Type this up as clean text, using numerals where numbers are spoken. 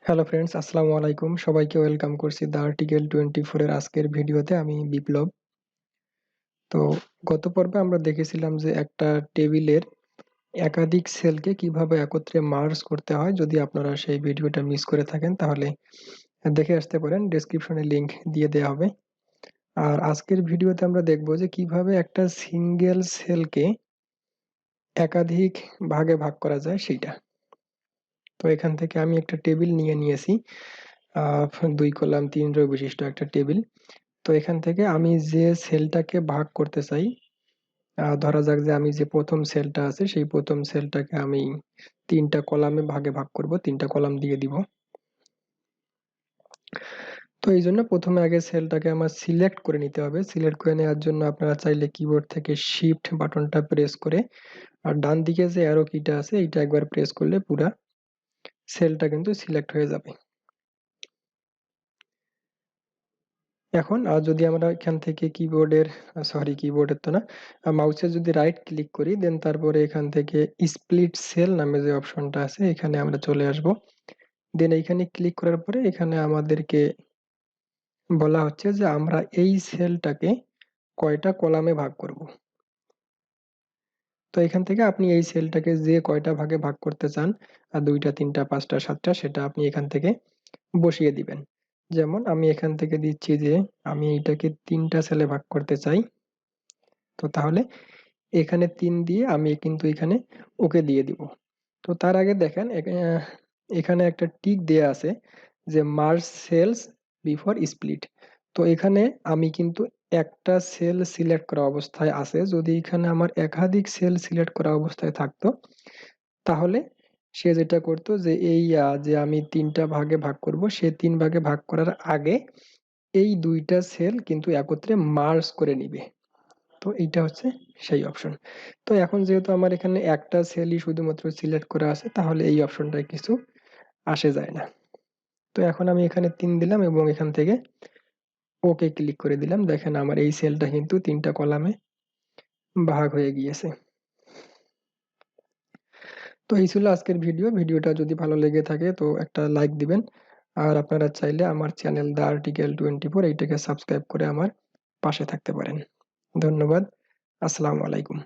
Hello friends, আসসালামু আলাইকুম। সবাইকে ওয়েলকাম করছি দ্য আর্টিকেল 24 এর আজকের ভিডিওতে। আমি বিপ্লব। তো গত পর্বে আমরা দেখেছিলাম যে একটা টেবিলের একাধিক সেলকে কিভাবে একত্রে মার্জ করতে হয়। যদি আপনারা সেই ভিডিওটা মিস করে থাকেন তাহলে দেখে আসতে পারেন, ডেসক্রিপশনে লিংক দিয়ে দেওয়া হবে। আর আজকের ভিডিওতে আমরা দেখব যে কিভাবে একটা সিঙ্গেল সেলকে একাধিক ভাগে ভাগ করা যায় সেইটা। তো এখান থেকে আমি একটা টেবিল নিয়েছি, 2 কলাম 3 রো বিশিষ্ট একটা টেবিল। তো এখান থেকে আমি যে সেলটাকে ভাগ করতে চাই, ধরা যাক যে আমি যে প্রথম সেলটা আছে সেই প্রথম সেলটাকে আমি 3টা কলামে ভাগ করব, 3টা কলাম দিয়ে দিব। তো এই জন্য প্রথমে আগে সেলটাকে আমার সিলেক্ট করে নিতে হবে। সিলেক্ট করে নেওয়ার জন্য আপনারা চাইলে কিবোর্ড থেকে শিফট বাটনটা প্রেস করে আর ডান দিকে যে অ্যারো কিটা আছে এইটা একবার প্রেস করলে পুরা সেলটা কিন্তু সিলেক্ট হয়ে যাবে। এখন যদি আমরা এখান থেকে কিবোর্ডের তো না, মাউসের যদি রাইট ক্লিক করি দেন তারপরে এখান থেকে স্প্লিট সেল নামে যে অপশনটা আছে এখানে আমরা চলে আসব। দেন এইখানে ক্লিক করার পরে এখানে আমাদেরকে বলা হচ্ছে যে আমরা এই সেলটাকে কয়টা কলামে ভাগ করব। তো এখান থেকে আপনি এই সেলটাকে যে কয়টা ভাগে ভাগ করতে চান, 2টা 3টা 5টা 7টা, সেটা আপনি এখান থেকে বসিয়ে দিবেন। যেমন আমি এখান থেকে দিচ্ছি যে আমি এইটাকে 3টা সেলে ভাগ করতে চাই। তো তাহলে এখানে 3 দিয়ে আমি কিন্তু এখানে ওকে দিয়ে দিব। তো তার আগে দেখেন এখানে একটা টিক দেয়া আছে যে মার্জ সেলস বিফোর স্প্লিট। তো এখানে আমি কিন্তু একটা সেল সিলেক্ট করা অবস্থায় আছে। যদি এখানে আমার একাধিক সেল সিলেক্ট করা অবস্থায় থাকতো তাহলে সে যেটা করতো যে এই যে আমি 3টা ভাগে ভাগ করব, সে 3 ভাগে ভাগ করার আগে এই 2টা সেল কিন্তু একত্রে মার্জ করে নিবে। তো এইটা হচ্ছে সেই অপশন। তো এখন যেহেতু আমার এখানে একটা সেলই শুধুমাত্র সিলেক্ট করা আছে তাহলে এই অপশনটায় কিছু আসে যায় না। তো এখন আমি এখানে 3 দিলাম এবং এখান থেকে ওকে ক্লিক করে দিলাম। দেখেন আমার এই সেলটা কিন্তু 3টা কলামে ভাগ হয়ে গিয়েছে। তো এই ছিল আজকের ভিডিওটা যদি ভালো লেগে থাকে তো একটা লাইক দিবেন। আর আপনারা চাইলে আমার চ্যানেল দ্য আর্টিকেল 24 এইটাকে সাবস্ক্রাইব করে আমার পাশে থাকতে পারেন। ধন্যবাদ। আসসালামু আলাইকুম।